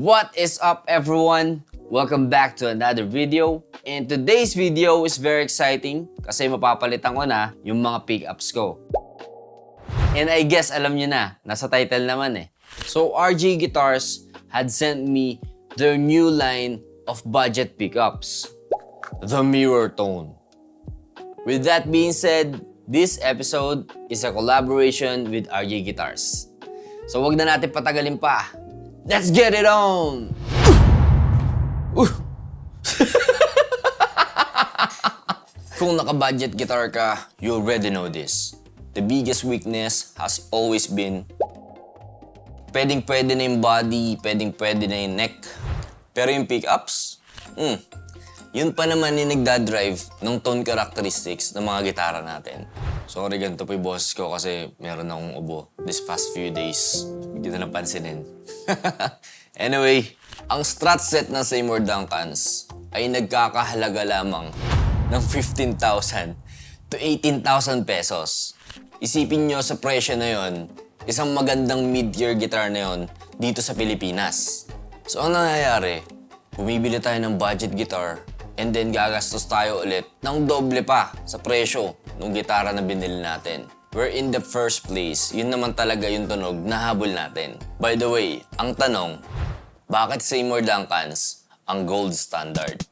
What is up everyone? Welcome back to another video. And today's video is very exciting kasi mapapalitan ko na yung mga pickups ko. And I guess alam nyo na, nasa title naman eh. So RJ Guitars had sent me their new line of budget pickups, the Mirror Tone. With that being said, this episode is a collaboration with RJ Guitars. So wag na natin patagalin pa. Let's get it on! Kung naka-budget guitar ka, you already know this. The biggest weakness has always been pwedeng-pwede na yung body, pwedeng-pwede na yung neck. Pero yung pickups, yun pa naman yung nagdadrive ng tone characteristics ng mga gitara natin. Sorry, ganito po yung boses ko kasi meron akong ubo this past few days. Hindi na napansinin. Anyway, ang Strat set ng Seymour Duncans ay nagkakahalaga lamang ng 15,000 to 18,000 pesos. Isipin nyo sa presyo na yon, isang magandang mid-tier guitar na yon dito sa Pilipinas. So ang nangyayari, bumibili tayo ng budget guitar and then gagastos tayo ulit ng doble pa sa presyo ng gitara na binili natin. Where in the first place, yun naman talaga yung tunog na habol natin. By the way, ang tanong, bakit Seymour Duncans ang gold standard?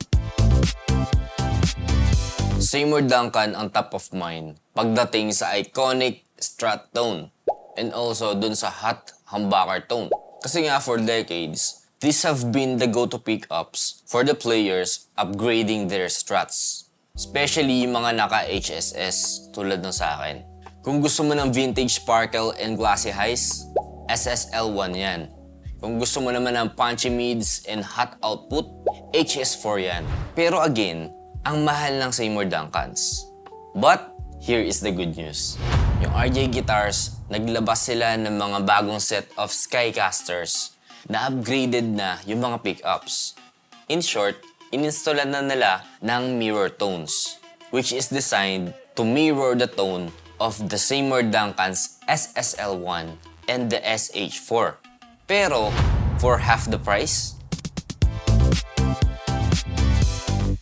Seymour Duncan ang top of mind pagdating sa iconic Strat tone and also dun sa hot humbucker tone. Kasi nga for decades, these have been the go-to pickups for the players upgrading their Strats. Especially yung mga naka-HSS tulad ng sa akin. Kung gusto mo ng vintage sparkle and glassy highs, SSL1 yan. Kung gusto mo naman ng punchy mids and hot output, HS4 yan. Pero again, ang mahal ng Seymour Duncans. But, here is the good news. Yung RJ Guitars, naglabas sila ng mga bagong set of Skycasters na upgraded na yung mga pickups. In short, ininstallan na nila ng mirror tones, which is designed to mirror the tone of the Seymour Duncans SSL1 and the SH4. Pero, for half the price?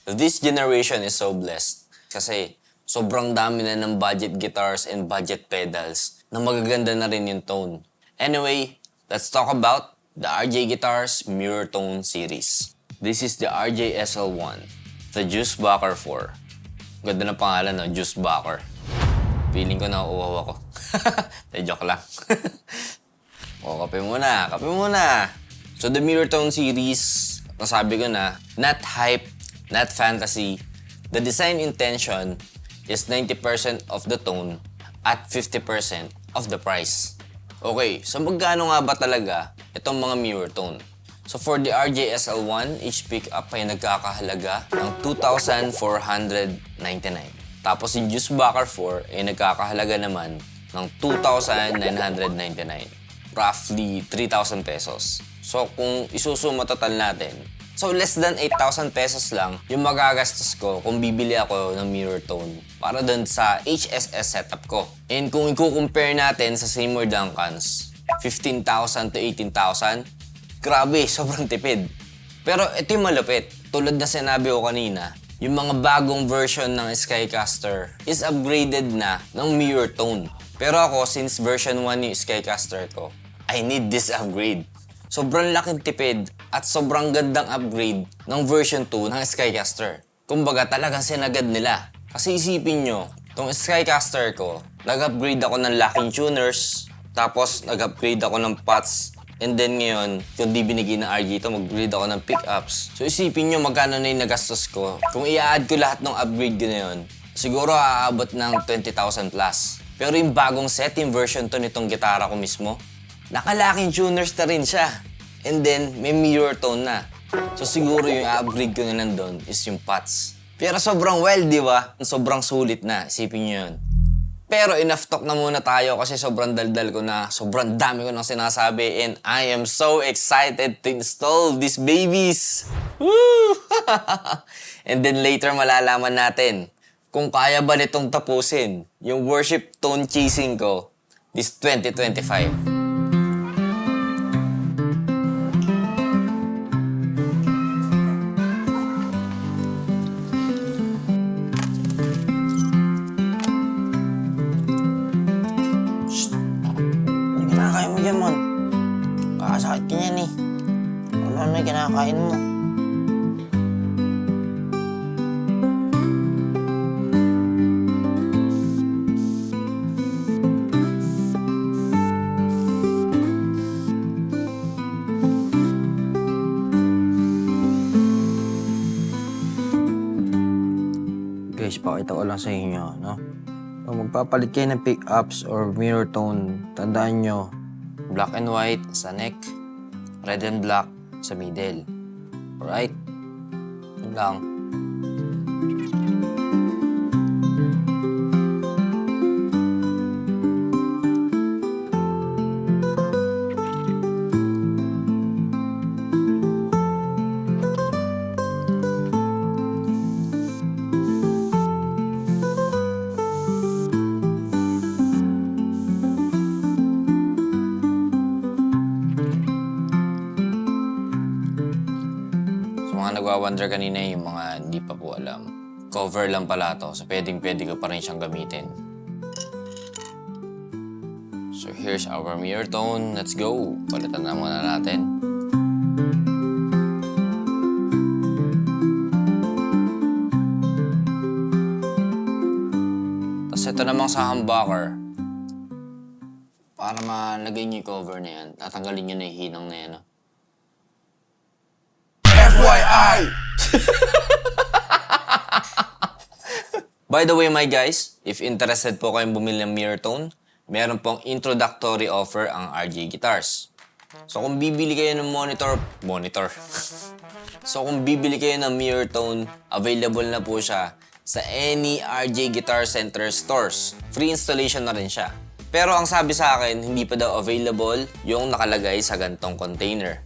This generation is so blessed kasi sobrang dami na ng budget guitars and budget pedals na magaganda na rin yung tone. Anyway, let's talk about the RJ Guitars Mirror Tone series. This is the RJ SL1, the Juicebacker 4. Ganda na pangalan, no? Juicebacker. Feeling ko na uuwaw ako. Joke lang. O, kape muna. So, the Mirror Tone series, nasabi ko na, not hype, not fantasy. The design intention is 90% of the tone at 50% of the price. Okay, so magkano nga ba talaga itong mga mirror tone? So for the RJ SL1, each pickup ay nagkakahalaga ng 2,499. Tapos yung Juicebacker 4 ay nagkakahalaga naman ng 2,999. Roughly 3,000 pesos. So kung isusuma total natin, so less than 8,000 pesos lang yung magagastos ko kung bibili ako ng mirror tone para dun sa HSS setup ko. And kung i-compare natin sa Seymour Duncans, 15,000 to 18,000, grabe, sobrang tipid. Pero ito yung malupit. Tulad na sinabi ko kanina, yung mga bagong version ng Skycaster is upgraded na ng mirror tone. Pero ako, since version 1 yung Skycaster ko, I need this upgrade. Sobrang laking tipid at sobrang gandang upgrade ng version 2 ng Skycaster. Kumbaga talagang sinagad nila. Kasi isipin nyo, tong Skycaster ko, nag-upgrade ako ng locking tuners, tapos nag-upgrade ako ng pots, and then ngayon, yung di binigay ng RJ ito, mag-upgrade ako ng pickups. So isipin nyo magkano na yung nagastos ko. Kung i-add ko lahat ng upgrade ko na yun, siguro aabot ng 20,000 plus. Pero yung bagong set, yung version 2 nitong gitara ko mismo, naka-locking tuners na rin siya. And then, may mirror tone na. So siguro yung upgrade ko na nandun is yung pots. Pero sobrang well, di ba? Sobrang sulit na, isipin nyo yun. Pero enough talk na muna tayo kasi sobrang daldal ko na, sobrang dami ko nang sinasabi, and I am so excited to install these babies! Woo! And then later malalaman natin kung kaya ba nitong tapusin yung worship tone chasing ko this 2025. Ano yung kinakain mo? Guys, pakita ko lang sa inyo, no? Kung magpapalit kayo ng pick-ups or mirror tone, tandaan nyo, Black and white sa neck, red and black sa middle. Alright? Yun lang. Sa mga nagwa-wonder kanina yung mga hindi pa po alam, cover lang pala to, so pwedeng-pwede ko pa rin siyang gamitin. So here's our mirror tone. Let's go! Palitan na muna natin. Tapos ito namang sa humbucker. Para malagay niyo yung cover na yan, tatanggalin niyo na yung hinang na yan. FYI! By the way, my guys, if interested po kayong bumili ng mirror tone, meron pong introductory offer ang RJ Guitars. So kung bibili kayo ng So kung bibili kayo ng mirror tone, available na po siya sa any RJ Guitar Center stores. Free installation na rin siya. Pero ang sabi sa akin, hindi pa daw available yung nakalagay sa gantong container.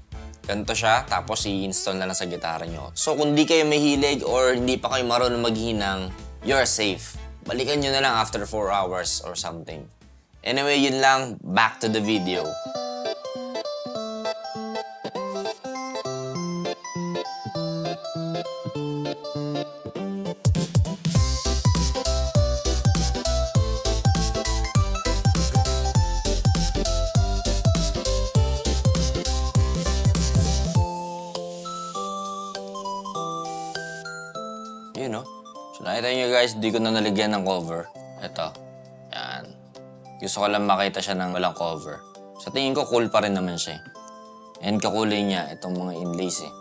Ganito siya, tapos i-install na lang sa gitara nyo. So kung di kayo mahilig or hindi pa kayo marunong maghinang, you're safe. Balikan nyo na lang after 4 hours or something. Anyway, yun lang. Back to the video. Yun, no? So, nakita nyo guys, di ko na nalagyan ng cover. Ito. Yan. Gusto ko lang makita siya ng walang cover. Sa tingin ko, cool pa rin naman siya. And kakulay niya, itong mga inlays eh.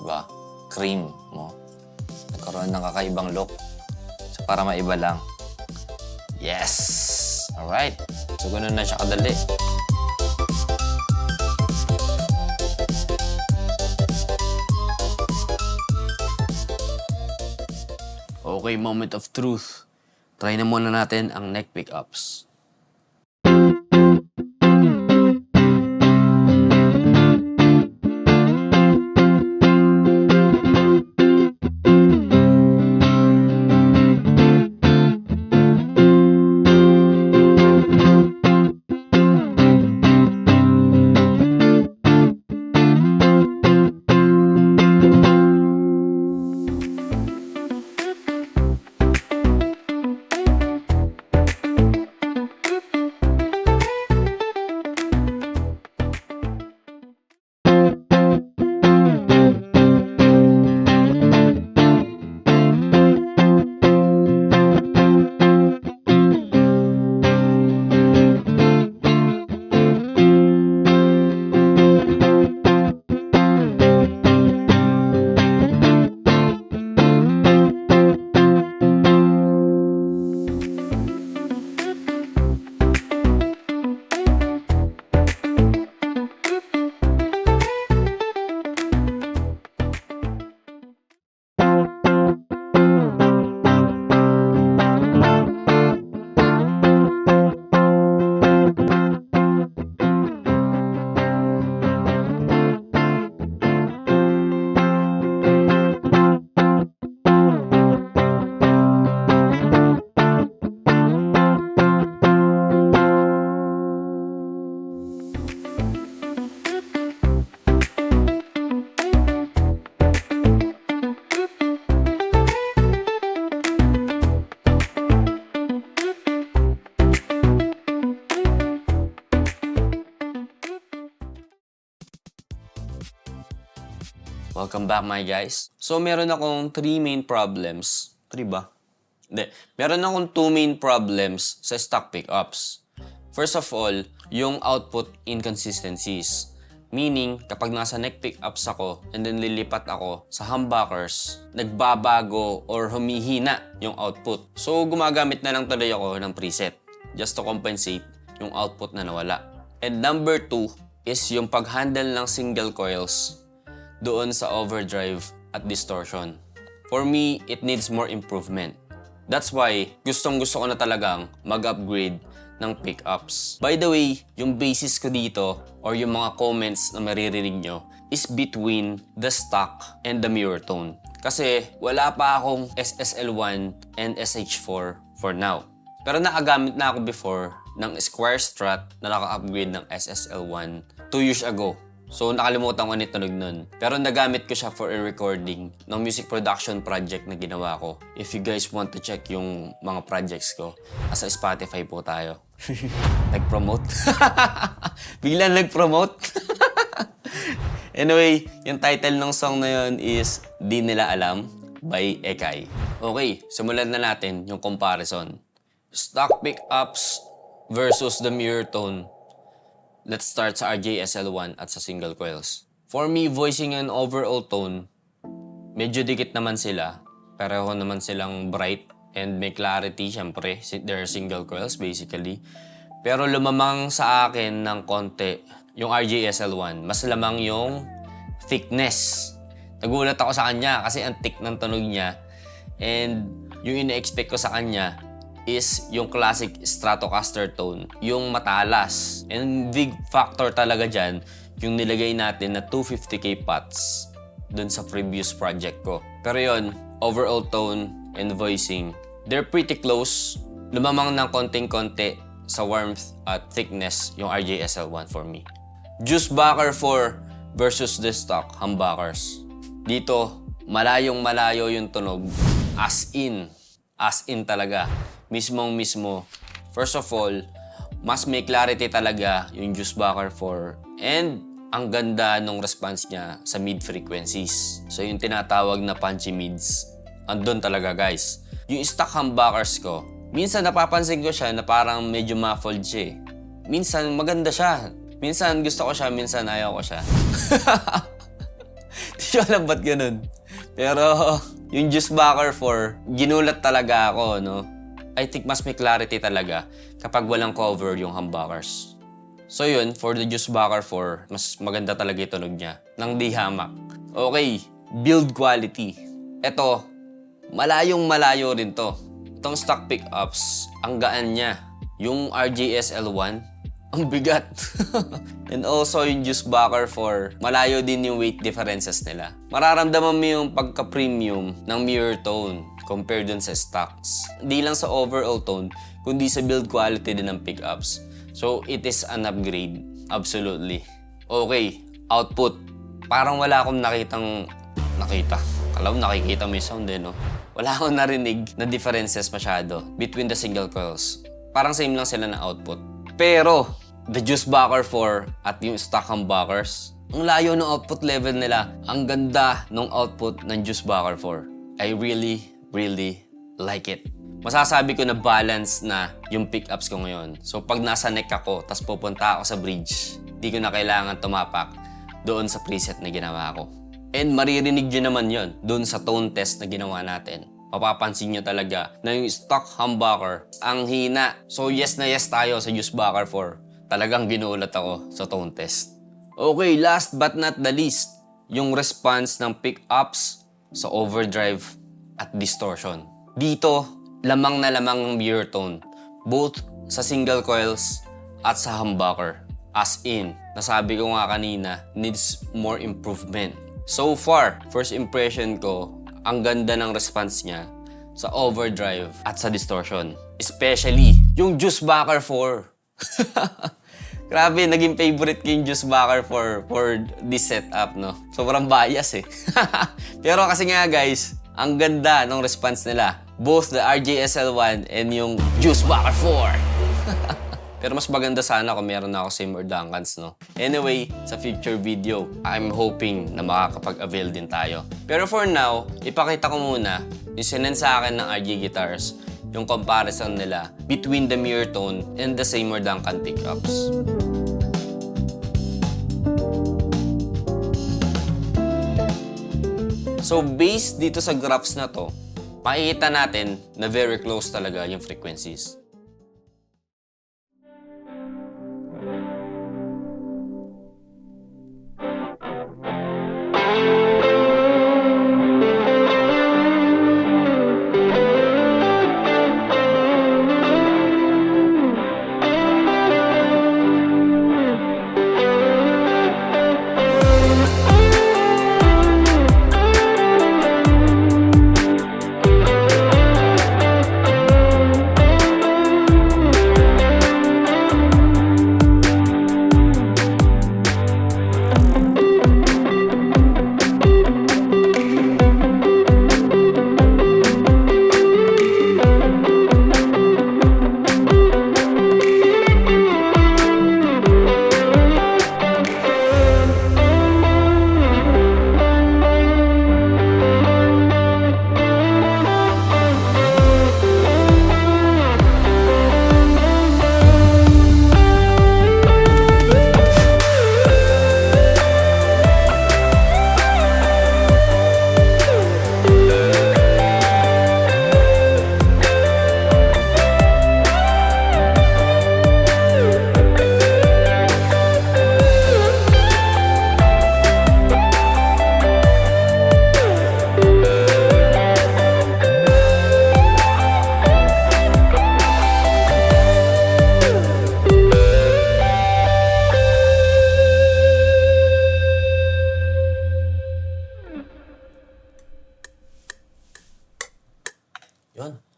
Diba? Cream mo. Nagkaroon ng kakaibang look. So, para maiba lang. Yes! Alright. So, ganun na siya kadali. Okay, moment of truth. Try na muna natin ang neck pickups. Welcome back my guys. So meron akong 3 main problems. 3 ba? Hindi. Meron akong 2 main problems sa stock pickups. First of all, yung output inconsistencies. Meaning, kapag nasa neck pickups ako and then lilipat ako sa humbuckers, nagbabago or humihina yung output. So gumagamit na lang tuloy ako ng preset just to compensate yung output na nawala. And number 2 is yung pag-handle ng single coils doon sa overdrive at distortion. For me, it needs more improvement. That's why gustong-gusto ko na talagang mag-upgrade ng pickups. By the way, yung basis ko dito or yung mga comments na maririnig nyo is between the stock and the mirror tone. Kasi wala pa akong SSL1 and SH4 for now. Pero nakagamit na ako before ng Squire Strat na naka-upgrade ng SSL1 2 years ago. So nakalimutan ko tunog nun. Pero nagamit ko siya for a recording ng music production project na ginawa ko. If you guys want to check yung mga projects ko, sa Spotify po tayo. Nag-promote? Biglang nag-promote? Anyway, yung title ng song na yun is Di Nila Alam by Ekay. Okay, simulan na natin yung comparison. Stock pickups versus the mirror tone. Let's start sa RJ-SL1 at sa single coils. For me, voicing and overall tone, medyo dikit naman sila. Pareho naman silang bright and may clarity, syempre. They're single coils, basically. Pero lumamang sa akin ng konti yung RJ-SL1. Mas lamang yung thickness. Nagulat ako sa kanya kasi ang thick ng tunog niya. And yung ina-expect ko sa kanya is yung classic Stratocaster tone, yung matalas. And big factor talaga dyan, yung nilagay natin na 250k pots dun sa previous project ko. Pero yon, overall tone and voicing, they're pretty close. Lumamang ng konting-konti sa warmth at thickness yung RJ-SL1 for me. Juice Backer 4 versus the stock humbuckers. Dito, malayong-malayo yung tunog. As in talaga. Mismong-mismo. First of all, mas may clarity talaga yung Juice Backer 4. And ang ganda nung response niya sa mid frequencies. So yung tinatawag na punchy mids, andun talaga guys. Yung stock humbuckers ko, minsan napapansin ko siya na parang medyo muffled siya eh. Minsan maganda siya. Minsan gusto ko siya, minsan ayaw ko siya. Di ko alam ba't ganun. Pero yung Juice Backer 4, ginulat talaga ako, no? I think mas may clarity talaga kapag walang cover yung humbuckers. So yun, for the Juice Backer 4, mas maganda talaga yung tunog niya. Nang di hamak. Okay, build quality. Ito, malayong-malayo rin to. Itong stock pickups, ang gaan niya. Yung RJ-SL1, ang bigat. And also yung Juice Backer 4, malayo din yung weight differences nila. Mararamdaman mo yung pagka-premium ng mirror tone compared dun sa stocks. Hindi lang sa overall tone, kundi sa build quality din ng pickups. So, it is an upgrade. Absolutely. Okay, output. Parang wala akong nakita. Kalaw nakikita mo yung sound no? Wala akong narinig na differences masyado between the single coils. Parang same lang sila na output. Pero, the Juice Backer 4 at yung stock humbuckers, ang layo ng output level nila. Ang ganda ng output ng Juice Backer 4. I really like it. Masasabi ko na balance na yung pickups ko ngayon. So pag nasa neck ako, tas pupunta ako sa bridge, di ko na kailangan tumapak doon sa preset na ginawa ko. And maririnig nyo naman yon doon sa tone test na ginawa natin. Mapapansin nyo talaga na yung stock humbucker, ang hina. So yes na yes tayo sa Juice Backer 4. Talagang ginulat ako sa tone test. Okay, last but not the least, yung response ng pickups sa overdrive at distortion. Dito, lamang na lamang ang mirror tone, both sa single coils at sa humbucker. As in, nasabi ko nga kanina, needs more improvement. So far, first impression ko, ang ganda ng response niya sa overdrive at sa distortion. Especially, yung Juice Backer 4. Grabe, naging favorite ko yung Juice Backer for this setup, no? Sobrang bias eh. Pero kasi nga guys, ang ganda ng response nila. Both the RJ-SL1 and yung Juice Backer 4. Pero mas maganda sana kung meron na ako Seymour Duncans, no? Anyway, sa future video, I'm hoping na makakapag-avail din tayo. Pero for now, ipakita ko muna yung sinend sa akin ng RG Guitars, yung comparison nila between the Mirror Tone and the Seymour Duncan pickups. So based dito sa graphs na to, makikita natin na very close talaga yung frequencies.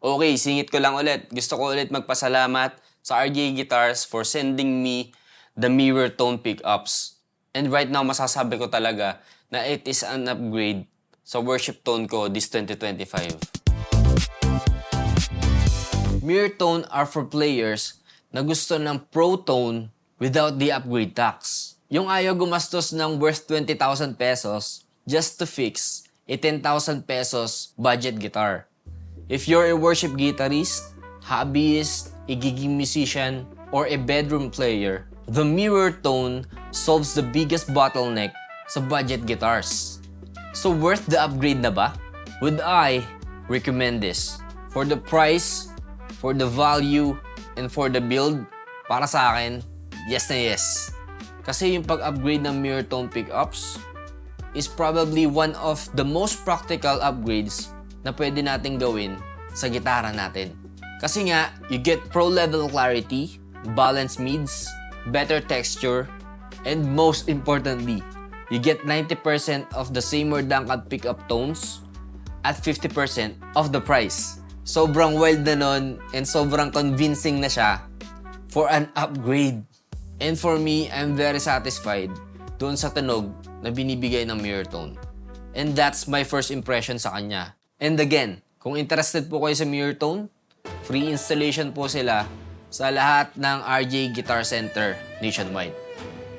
Okay, singit ko lang ulit. Gusto ko ulit magpasalamat sa RJ Guitars for sending me the Mirror Tone pickups. And right now, masasabi ko talaga na it is an upgrade sa worship tone ko this 2025. Mirror Tone are for players na gusto ng Pro Tone without the upgrade tax. Yung ayaw gumastos ng worth 20,000 pesos just to fix a 10,000 pesos budget guitar. If you're a worship guitarist, hobbyist, a gigging musician, or a bedroom player, the Mirror Tone solves the biggest bottleneck sa budget guitars. So worth the upgrade na ba? Would I recommend this? For the price, for the value, and for the build, para sa akin, yes na yes. Kasi yung pag-upgrade ng Mirror Tone pickups is probably one of the most practical upgrades na pwede natin gawin sa gitara natin. Kasi nga, you get pro-level clarity, balanced mids, better texture, and most importantly, you get 90% of the Seymour Duncan pickup tones at 50% of the price. Sobrang wild na nun and sobrang convincing na siya for an upgrade. And for me, I'm very satisfied doon sa tunog na binibigay ng Mirror Tone. And that's my first impression sa kanya. And again, kung interested po kayo sa Mirror Tone, free installation po sila sa lahat ng RJ Guitar Center nationwide.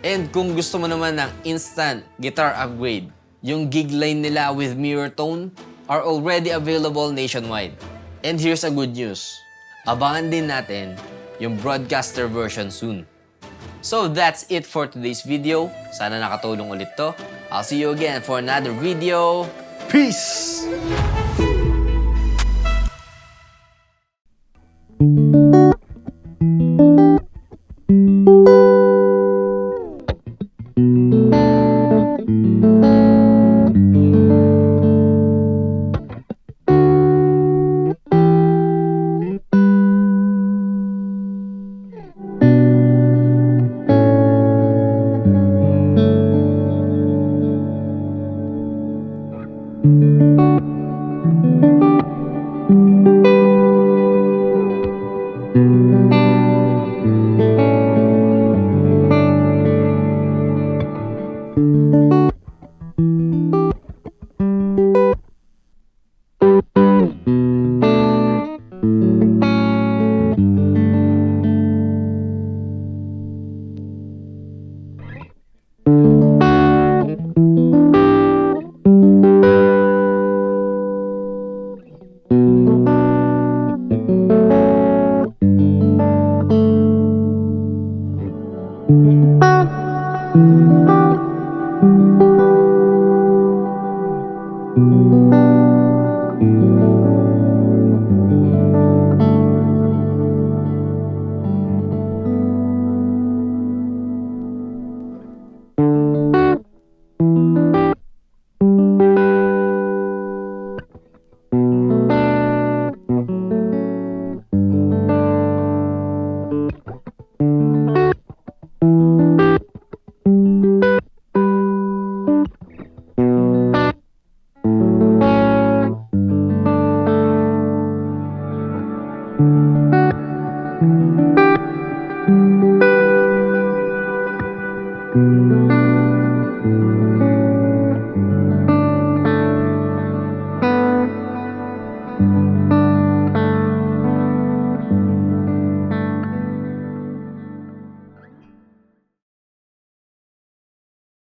And kung gusto mo naman ng instant guitar upgrade, yung gig line nila with Mirror Tone are already available nationwide. And here's a good news. Abangan din natin yung broadcaster version soon. So that's it for today's video. Sana nakatulong ulit to. I'll see you again for another video. Peace!